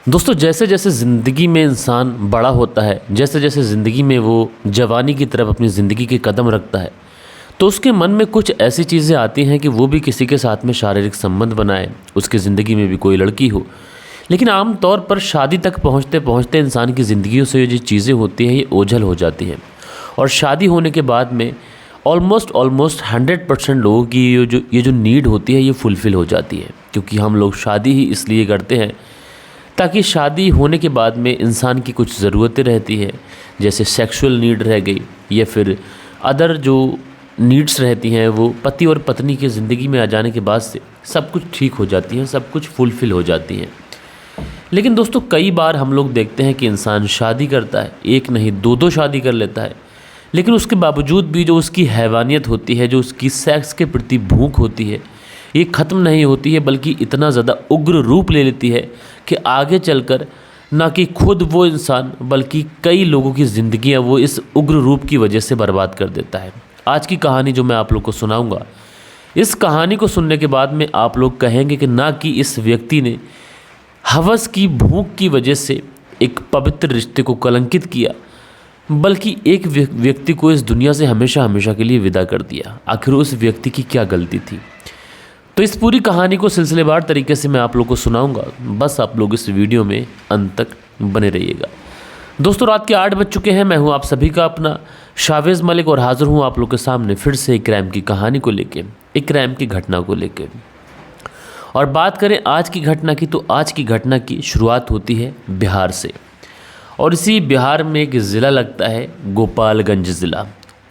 दोस्तों, जैसे जैसे ज़िंदगी में इंसान बड़ा होता है, जैसे जैसे ज़िंदगी में वो जवानी की तरफ अपनी ज़िंदगी के कदम रखता है, तो उसके मन में कुछ ऐसी चीज़ें आती हैं कि वो भी किसी के साथ में शारीरिक संबंध बनाए, उसकी ज़िंदगी में भी कोई लड़की हो। लेकिन आम तौर पर शादी तक पहुँचते पहुँचते इंसान की ज़िंदगियों से ये जो चीज़ें होती हैं, ये ओझल हो जाती हैं। और शादी होने के बाद में ऑलमोस्ट 100% लोगों की ये जो नीड होती है, ये फुलफ़िल हो जाती है। क्योंकि हम लोग शादी ही इसलिए करते हैं ताकि शादी होने के बाद में इंसान की कुछ ज़रूरतें रहती हैं, जैसे सेक्सुअल नीड रह गई या फिर अदर जो नीड्स रहती हैं, वो पति और पत्नी की ज़िंदगी में आ जाने के बाद से सब कुछ ठीक हो जाती हैं, सब कुछ फुलफ़िल हो जाती हैं। लेकिन दोस्तों, कई बार हम लोग देखते हैं कि इंसान शादी करता है, एक नहीं दो शादी कर लेता है, लेकिन उसके बावजूद भी जो उसकी हैवानियत होती है, जो उसकी सेक्स के प्रति भूख होती है, ये ख़त्म नहीं होती है, बल्कि इतना ज़्यादा उग्र रूप ले लेती है कि आगे चलकर ना कि खुद वो इंसान बल्कि कई लोगों की ज़िंदगियां वो इस उग्र रूप की वजह से बर्बाद कर देता है। आज की कहानी जो मैं आप लोग को सुनाऊंगा, इस कहानी को सुनने के बाद में आप लोग कहेंगे कि ना कि इस व्यक्ति ने हवस की भूख की वजह से एक पवित्र रिश्ते को कलंकित किया, बल्कि एक व्यक्ति को इस दुनिया से हमेशा हमेशा के लिए विदा कर दिया। आखिर उस व्यक्ति की क्या गलती थी? तो इस पूरी कहानी को सिलसिलेवार तरीके से मैं आप लोग को सुनाऊंगा। बस आप लोग इस वीडियो में अंत तक बने रहिएगा। दोस्तों, रात के 8 बज चुके हैं। मैं हूं आप सभी का अपना शावेज़ मलिक और हाज़िर हूं आप लोग के सामने फिर से एक क्राइम की कहानी को लेके, एक क्राइम की घटना को लेके। और बात करें आज की घटना की, तो आज की घटना की शुरुआत होती है बिहार से। और इसी बिहार में एक ज़िला लगता है गोपालगंज ज़िला।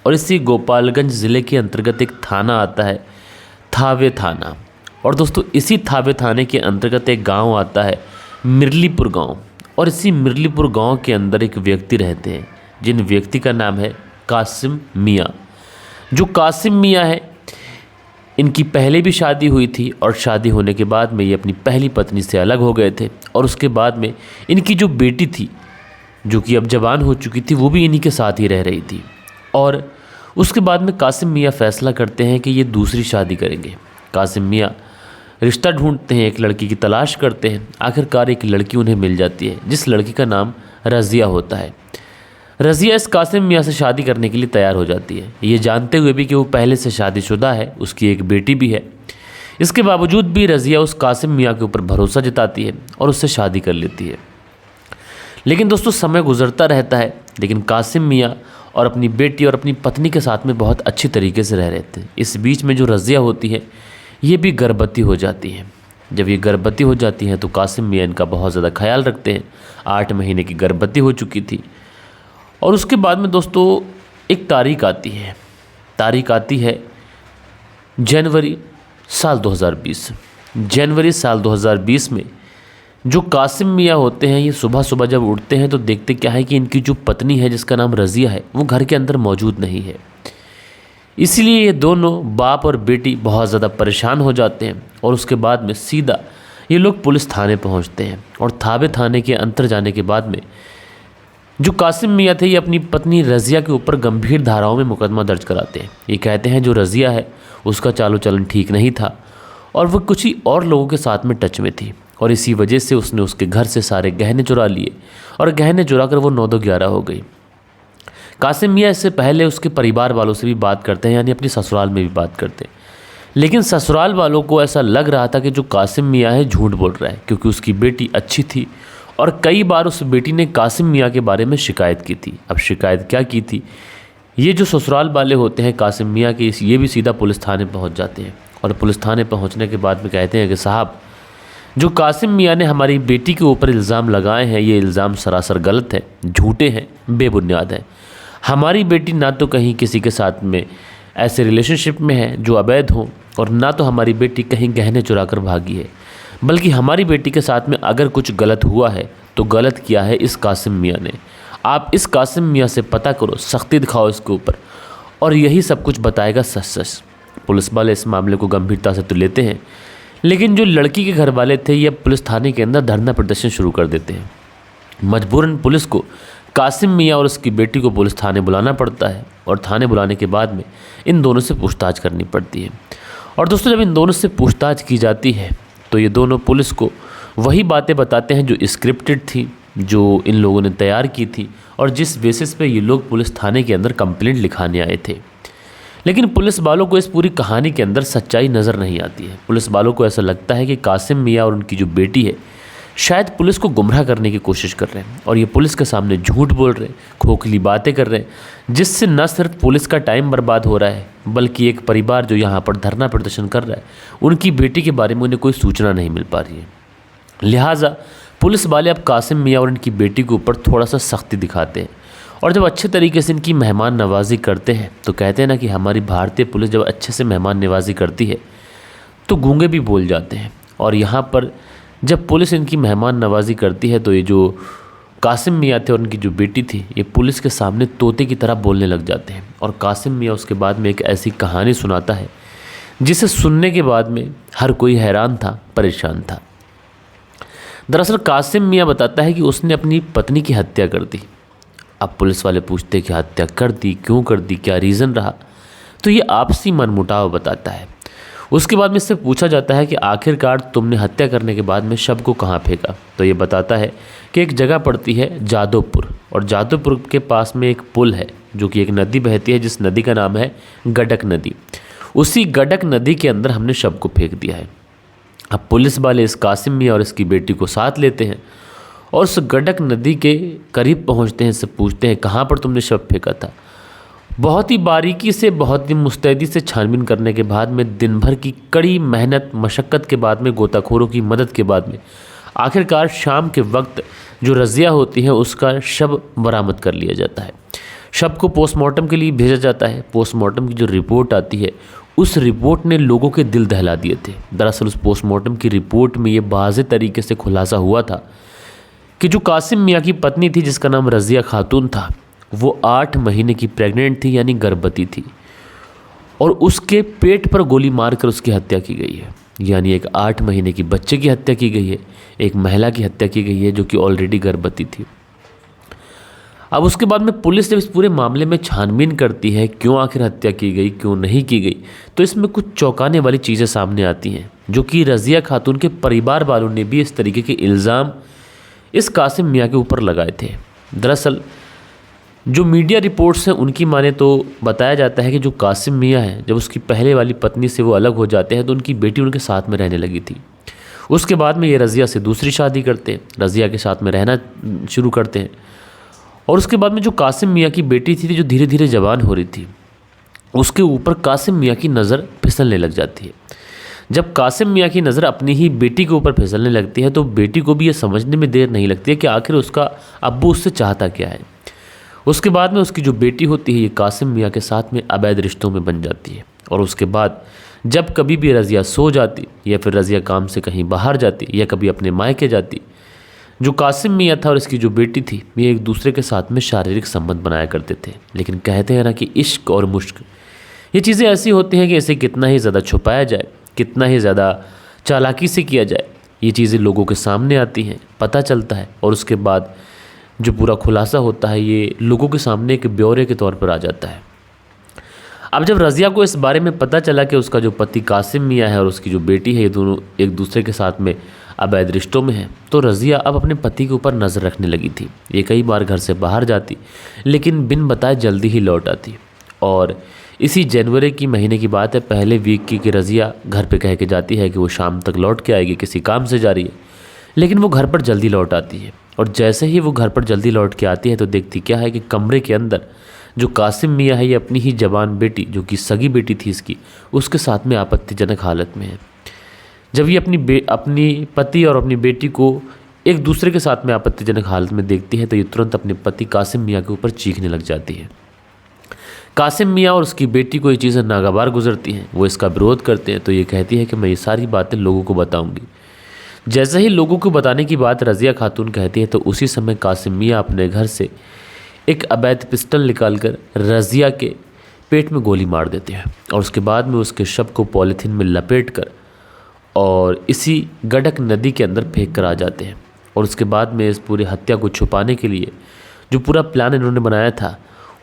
और इसी गोपालगंज ज़िले के अंतर्गत एक थाना आता है, थावे थाना। और दोस्तों, इसी थावे थाने के अंतर्गत एक गांव आता है, मिर्लीपुर गांव। और इसी मिर्लीपुर गांव के अंदर एक व्यक्ति रहते हैं, जिन व्यक्ति का नाम है कासिम मियाँ। जो कासिम मियाँ है, इनकी पहले भी शादी हुई थी और शादी होने के बाद में ये अपनी पहली पत्नी से अलग हो गए थे। और उसके बाद में इनकी जो बेटी थी, जो कि अब जवान हो चुकी थी, वो भी इन्हीं के साथ ही रह रही थी। और उसके बाद में कासिम मियाँ फैसला करते हैं कि ये दूसरी शादी करेंगे। कासिम मियाँ रिश्ता ढूंढते हैं, एक लड़की की तलाश करते हैं। आखिरकार एक लड़की उन्हें मिल जाती है, जिस लड़की का नाम रज़िया होता है। रज़िया इस कासिम मियाँ से शादी करने के लिए तैयार हो जाती है, ये जानते हुए भी कि वो पहले से शादीशुदा है, उसकी एक बेटी भी है। इसके बावजूद भी रज़िया उस कासिम मियाँ के ऊपर भरोसा जताती है और उससे शादी कर लेती है। लेकिन दोस्तों, समय गुजरता रहता है, लेकिन कासिम मियाँ और अपनी बेटी और अपनी पत्नी के साथ में बहुत अच्छी तरीके से रह रहे थे। इस बीच में जो रज़िया होती है, ये भी गर्भवती हो जाती है। जब ये गर्भवती हो जाती हैं तो कासिम मियाँ इनका बहुत ज़्यादा ख्याल रखते हैं। 8 महीने की गर्भवती हो चुकी थी। और उसके बाद में दोस्तों एक तारीख आती है, तारीख आती है जनवरी साल 2020। जनवरी साल 2020 में जो कासिम मियाँ होते हैं, ये सुबह सुबह जब उठते हैं तो देखते क्या है कि इनकी जो पत्नी है, जिसका नाम रज़िया है, वो घर के अंदर मौजूद नहीं है। इसीलिए ये दोनों बाप और बेटी बहुत ज़्यादा परेशान हो जाते हैं। और उसके बाद में सीधा ये लोग पुलिस थाने पहुंचते हैं। और थावे थाने के अंदर जाने के बाद में जो कासिम मियाँ थे, ये अपनी पत्नी रज़िया के ऊपर गंभीर धाराओं में मुकदमा दर्ज कराते हैं। ये कहते हैं जो रज़िया है, उसका चालो चलन ठीक नहीं था और वो कुछ ही और लोगों के साथ में टच में थी। और इसी वजह से उसने उसके घर से सारे गहने चुरा लिए और गहने चुरा कर वो 9-11 हो गई। कासिम मियाँ इससे पहले उसके परिवार वालों से भी बात करते हैं, यानी अपनी ससुराल में भी बात करते हैं। लेकिन ससुराल वालों को ऐसा लग रहा था कि जो कासिम मियाँ है झूठ बोल रहा है, क्योंकि उसकी बेटी अच्छी थी और कई बार उस बेटी ने कासिम मियाँ के बारे में शिकायत की थी। अब शिकायत क्या की थी, ये जो ससुराल वाले होते हैं कासिम मियाँ के, ये भी सीधा पुलिस थाने पहुँच जाते हैं। और पुलिस थाने पहुँचने के बाद में कहते हैं कि साहब, जो कासिम मियाँ ने हमारी बेटी के ऊपर इल्ज़ाम लगाए हैं, ये इल्ज़ाम सरासर गलत है, झूठे हैं, बेबुनियाद हैं। हमारी बेटी ना तो कहीं किसी के साथ में ऐसे रिलेशनशिप में है जो अवैध हो, और ना तो हमारी बेटी कहीं गहने चुरा कर भागी है, बल्कि हमारी बेटी के साथ में अगर कुछ गलत हुआ है तो गलत किया है इस कासिम मियाँ ने। आप इस कासिम मियाँ से पता करो, सख्ती दिखाओ इसके ऊपर, और यही सब कुछ बताएगा सच सच। पुलिस वाले इस मामले को गंभीरता से तो लेते हैं, लेकिन जो लड़की के घर वाले थे, ये पुलिस थाने के अंदर धरना प्रदर्शन शुरू कर देते हैं। मजबूरन पुलिस को कासिम मियाँ और उसकी बेटी को पुलिस थाने बुलाना पड़ता है। और थाने बुलाने के बाद में इन दोनों से पूछताछ करनी पड़ती है। और दोस्तों, जब इन दोनों से पूछताछ की जाती है तो ये दोनों पुलिस को वही बातें बताते हैं जो स्क्रिप्टेड थी, जो इन लोगों ने तैयार की थी और जिस बेसिस पे ये लोग पुलिस थाने के अंदर कंप्लेंट लिखाने आए थे। लेकिन पुलिस वालों को इस पूरी कहानी के अंदर सच्चाई नज़र नहीं आती है। पुलिस वालों को ऐसा लगता है कि कासिम मियाँ और उनकी जो बेटी है शायद पुलिस को गुमराह करने की कोशिश कर रहे हैं और ये पुलिस के सामने झूठ बोल रहे हैं, खोखली बातें कर रहे हैं, जिससे न सिर्फ पुलिस का टाइम बर्बाद हो रहा है बल्कि एक परिवार जो यहाँ पर धरना प्रदर्शन कर रहा है उनकी बेटी के बारे में उन्हें कोई सूचना नहीं मिल पा रही है। लिहाजा पुलिस वाले अब कासिम मियाँ और इनकी बेटी के ऊपर थोड़ा सा सख्ती दिखाते हैं और जब अच्छे तरीके से इनकी मेहमान नवाजी करते हैं तो कहते हैं ना कि हमारी भारतीय पुलिस जब अच्छे से मेहमान नवाजी करती है तो गूंगे भी बोल जाते हैं। और यहाँ पर जब पुलिस इनकी मेहमान नवाजी करती है तो ये जो कासिम मियाँ थे और उनकी जो बेटी थी ये पुलिस के सामने तोते की तरह बोलने लग जाते हैं। और कासिम मियाँ उसके बाद में एक ऐसी कहानी सुनाता है जिसे सुनने के बाद में हर कोई हैरान था, परेशान था। दरअसल कासिम मियाँ बताता है कि उसने अपनी पत्नी की हत्या कर दी। अब पुलिस वाले पूछते हैं कि हत्या कर दी, क्यों कर दी, क्या रीज़न रहा, तो ये आपसी मनमुटाव बताता है। उसके बाद में इससे पूछा जाता है कि आखिरकार तुमने हत्या करने के बाद में शव को कहाँ फेंका, तो ये बताता है कि एक जगह पड़ती है जादवपुर और जादवपुर के पास में एक पुल है जो कि एक नदी बहती है जिस नदी का नाम है गडक नदी। उसी गडक नदी के अंदर हमने शव को फेंक दिया है। अब पुलिस वाले इस कासिम मियाँ और इसकी बेटी को साथ लेते हैं और उस गडक नदी के करीब पहुंचते हैं, इससे पूछते हैं कहाँ पर तुमने शव फेंका था। बहुत ही बारीकी से, बहुत ही मुस्तैदी से छानबीन करने के बाद में, दिन भर की कड़ी मेहनत मशक्क़त के बाद में, गोताखोरों की मदद के बाद में आखिरकार शाम के वक्त जो रज़िया होती है उसका शव बरामद कर लिया जाता है। शव को पोस्टमार्टम के लिए भेजा जाता है। पोस्टमार्टम की जो रिपोर्ट आती है उस रिपोर्ट ने लोगों के दिल दहला दिए थे। दरअसल उस पोस्टमार्टम की रिपोर्ट में ये वाज़ेह तरीके से खुलासा हुआ था कि जो कासिम मियाँ की पत्नी थी जिसका नाम रज़िया खातून था वो 8 महीने की प्रेग्नेंट थी, यानी गर्भवती थी, और उसके पेट पर गोली मारकर उसकी हत्या की गई है। यानी एक 8 महीने की बच्चे की हत्या की गई है, एक महिला की हत्या की गई है जो कि ऑलरेडी गर्भवती थी। अब उसके बाद में पुलिस जब इस पूरे मामले में छानबीन करती है क्यों आखिर हत्या की गई, क्यों नहीं की गई, तो इसमें कुछ चौंकाने वाली चीज़ें सामने आती हैं जो कि रज़िया खातून के परिवार वालों ने भी इस तरीके के इल्ज़ाम इस कासिम मियाँ के ऊपर लगाए थे। दरअसल जो मीडिया रिपोर्ट्स हैं उनकी माने तो बताया जाता है कि जो कासिम मियाँ हैं जब उसकी पहले वाली पत्नी से वो अलग हो जाते हैं तो उनकी बेटी उनके साथ में रहने लगी थी। उसके बाद में ये रज़िया से दूसरी शादी करते हैं, रज़िया के साथ में रहना शुरू करते हैं। और उसके बाद में जो कासिम मियाँ की बेटी थी जो धीरे धीरे जवान हो रही थी उसके ऊपर कासिम मियाँ की नज़र फिसलने लग जाती है। जब कासिम मियाँ की नज़र अपनी ही बेटी के ऊपर फिसलने लगती है तो बेटी को भी ये समझने में देर नहीं लगती है कि आखिर उसका अब्बू उससे चाहता क्या है। उसके बाद में उसकी जो बेटी होती है ये कासिम मियाँ के साथ में अवैध रिश्तों में बन जाती है। और उसके बाद जब कभी भी रज़िया सो जाती या फिर रज़िया काम से कहीं बाहर जाती या कभी अपने मायके जाती, जो कासिम मियाँ था और इसकी जो बेटी थी ये एक दूसरे के साथ में शारीरिक संबंध बनाया करते थे। लेकिन कहते हैं ना कि इश्क और मुश्क ये चीज़ें ऐसी होती हैं कि इसे कितना ही ज़्यादा छुपाया जाए, कितना ही ज़्यादा चालाकी से किया जाए, ये चीज़ें लोगों के सामने आती हैं, पता चलता है और उसके बाद जो पूरा खुलासा होता है ये लोगों के सामने एक ब्यौरे के तौर पर आ जाता है। अब जब रज़िया को इस बारे में पता चला कि उसका जो पति कासिम मियाँ है और उसकी जो बेटी है ये दोनों एक दूसरे के साथ में अवैध रिश्तों में हैं, तो रज़िया अब अपने पति के ऊपर नज़र रखने लगी थी। ये कई बार घर से बाहर जाती लेकिन बिन बताए जल्दी ही लौट आती। और इसी जनवरी की महीने की बात है, पहले वीक की कि रज़िया घर पे कह के जाती है कि वो शाम तक लौट के आएगी, किसी काम से जा रही है, लेकिन वो घर पर जल्दी लौट आती है। और जैसे ही वो घर पर जल्दी लौट के आती है तो देखती क्या है कि कमरे के अंदर जो कासिम मियाँ है ये अपनी ही जवान बेटी जो कि सगी बेटी थी इसकी, उसके साथ में आपत्तिजनक हालत में है। जब ये अपनी पति और अपनी बेटी को एक दूसरे के साथ में आपत्तिजनक हालत में देखती है तो ये तुरंत अपने पति कासिम मियाँ के ऊपर चीखने लग जाती है। कासिम मियाँ और उसकी बेटी को ये चीज़ें नागवार गुजरती हैं, वो इसका विरोध करते हैं। तो ये कहती है कि मैं ये सारी बातें लोगों को बताऊंगी। जैसे ही लोगों को बताने की बात रज़िया खातून कहती है तो उसी समय कासिम मियाँ अपने घर से एक अवैध पिस्टल निकालकर रज़िया के पेट में गोली मार देते हैं और उसके बाद में उसके शव को पॉलीथीन में लपेट कर और इसी गडक नदी के अंदर फेंक कर आ जाते हैं। और उसके बाद में इस पूरी हत्या को छुपाने के लिए जो पूरा प्लान इन्होंने बनाया था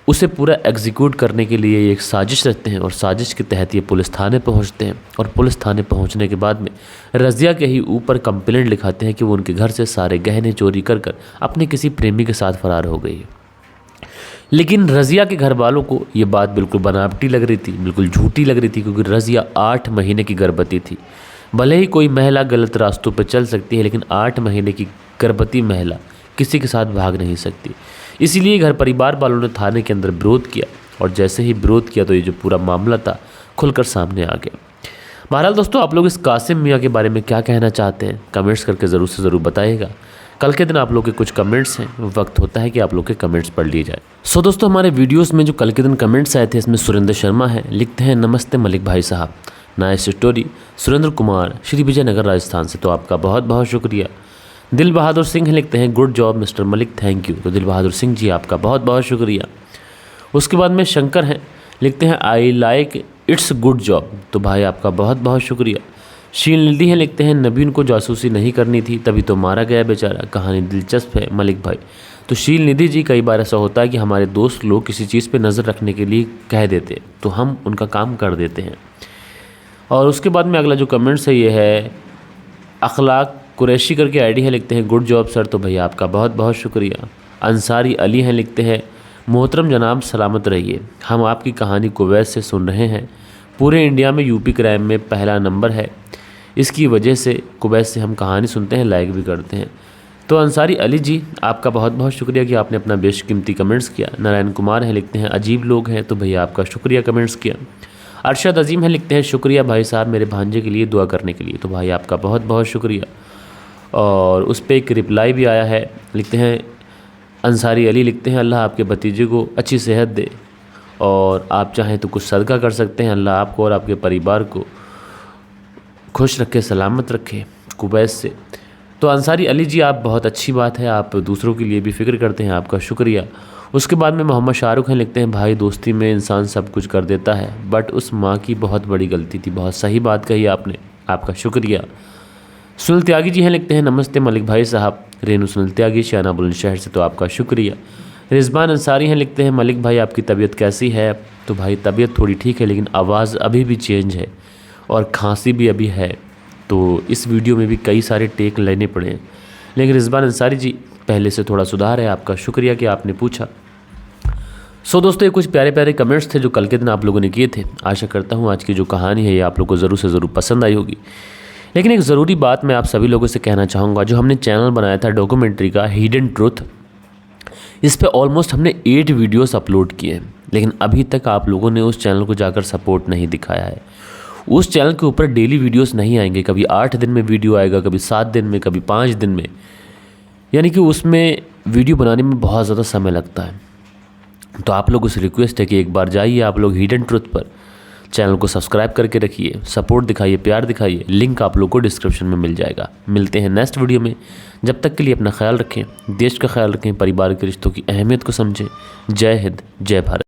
उसे पूरा एग्जीक्यूट करने के लिए ये एक साजिश रचते हैं और साजिश के तहत ये पुलिस थाने पहुंचते हैं और पुलिस थाने पहुंचने के बाद में रज़िया के ही ऊपर कंप्लेंट लिखाते हैं कि वो उनके घर से सारे गहने चोरी कर कर अपने किसी प्रेमी के साथ फरार हो गई है। लेकिन रज़िया के घर वालों को ये बात बिल्कुल बनावटी लग रही थी, बिल्कुल झूठी लग रही थी, क्योंकि रज़िया 8 महीने की गर्भवती थी। भले ही कोई महिला गलत रास्तों पर चल सकती है, लेकिन 8 महीने की गर्भवती महिला किसी के साथ भाग नहीं सकती। इसीलिए घर परिवार वालों ने थाने के अंदर विरोध किया और जैसे ही विरोध किया तो ये जो पूरा मामला था खुलकर सामने आ गया। बहरहाल दोस्तों, आप लोग इस कासिम मियाँ के बारे में क्या कहना चाहते हैं कमेंट्स करके ज़रूर से ज़रूर बताइएगा। कल के दिन आप लोग के कुछ कमेंट्स हैं, वक्त होता है कि आप लोग के कमेंट्स पढ़ लिए जाए। सो दोस्तों, हमारे वीडियोस में जो कल के दिन कमेंट्स आए थे इसमें सुरेंद्र शर्मा है, लिखते हैं नमस्ते मलिक भाई साहब, नाइस स्टोरी। सुरेंद्र कुमार श्री विजयनगर राजस्थान से, तो आपका बहुत बहुत शुक्रिया। दिल बहादुर सिंह लिखते हैं good job mister Malik, thank you. तो दिल बहादुर सिंह जी आपका बहुत बहुत शुक्रिया। उसके बाद में शंकर हैं, लिखते हैं I like it's good job, तो भाई आपका बहुत बहुत शुक्रिया। शील निधि हैं, लिखते हैं नबीन को जासूसी नहीं करनी थी तभी तो मारा गया बेचारा, कहानी दिलचस्प है मलिक भाई। तो शील निधि जी, कई बार ऐसा होता है कि हमारे दोस्त लोग किसी चीज़ पे नज़र रखने के लिए कह देते हैं तो हम उनका काम कर देते हैं। और उसके बाद में अगला जो कमेंट्स है ये है अखलाक कुरैशी करके आईडी है, लिखते हैं गुड जॉब सर, तो भैया आपका बहुत बहुत शुक्रिया। अंसारी अली हैं, लिखते हैं मोहतरम जनाब सलामत रहिए, हम आपकी कहानी कुवैत से सुन रहे हैं, पूरे इंडिया में यूपी क्राइम में पहला नंबर है, इसकी वजह से कुवैत से हम कहानी सुनते हैं, लाइक भी करते हैं। तो अंसारी अली जी आपका बहुत बहुत शुक्रिया कि आपने अपना बेशकीमती कमेंट्स किया। नारायण कुमार हैं, लिखते हैं अजीब लोग हैं, तो भैया आपका शुक्रिया कमेंट्स किया। अरशद अजीम है, लिखते हैं शुक्रिया भाई साहब मेरे भांजे के लिए दुआ करने के लिए, तो भाई आपका बहुत बहुत शुक्रिया। और उस पर एक रिप्लाई भी आया है, लिखते हैं अंसारी अली, लिखते हैं अल्लाह आपके भतीजे को अच्छी सेहत दे और आप चाहें तो कुछ सदका कर सकते हैं, अल्लाह आपको और आपके परिवार को खुश रखे, सलामत रखे कुवैत से। तो अंसारी अली जी आप बहुत अच्छी बात है, आप दूसरों के लिए भी फ़िक्र करते हैं, आपका शुक्रिया। उसके बाद में मोहम्मद शाहरुख हैं, लिखते हैं भाई दोस्ती में इंसान सब कुछ कर देता है बट उस माँ की बहुत बड़ी गलती थी, बहुत सही बात कही आपने, आपका शुक्रिया। सुनील त्यागी जी हैं, लिखते हैं नमस्ते मलिक भाई साहब, रेनू सुनील त्यागी शाना बुलंदशहर से, तो आपका शुक्रिया। रिजवान अंसारी हैं, लिखते हैं मलिक भाई आपकी तबीयत कैसी है, तो भाई तबीयत थोड़ी ठीक है लेकिन आवाज़ अभी भी चेंज है और खांसी भी अभी है, तो इस वीडियो में भी कई सारे टेक लेने पड़े हैं, लेकिन रिजवान अंसारी जी पहले से थोड़ा सुधार है, आपका शुक्रिया कि आपने पूछा। सो दोस्तों, ये कुछ प्यारे प्यारे कमेंट्स थे जो कल के दिन आप लोगों ने किए थे। आशा करता हूँ आज की जो कहानी है ये आप लोगों को ज़रूर से ज़रूर पसंद आई होगी। लेकिन एक ज़रूरी बात मैं आप सभी लोगों से कहना चाहूँगा, जो हमने चैनल बनाया था डॉक्यूमेंट्री का हिडन ट्रुथ, इस पे ऑलमोस्ट हमने 8 वीडियोस अपलोड किए हैं, लेकिन अभी तक आप लोगों ने उस चैनल को जाकर सपोर्ट नहीं दिखाया है। उस चैनल के ऊपर डेली वीडियोस नहीं आएंगे, कभी 8 दिन में वीडियो आएगा, कभी 7 दिन में, कभी 5 दिन में, यानी कि उसमें वीडियो बनाने में बहुत ज़्यादा समय लगता है। तो आप लोगों से रिक्वेस्ट है कि एक बार जाइए आप लोग हिडन ट्रुथ पर, चैनल को सब्सक्राइब करके रखिए, सपोर्ट दिखाइए, प्यार दिखाइए, लिंक आप लोग को डिस्क्रिप्शन में मिल जाएगा। मिलते हैं नेक्स्ट वीडियो में, जब तक के लिए अपना ख्याल रखें, देश का ख्याल रखें, परिवार के रिश्तों की अहमियत को समझें। जय हिंद, जय भारत।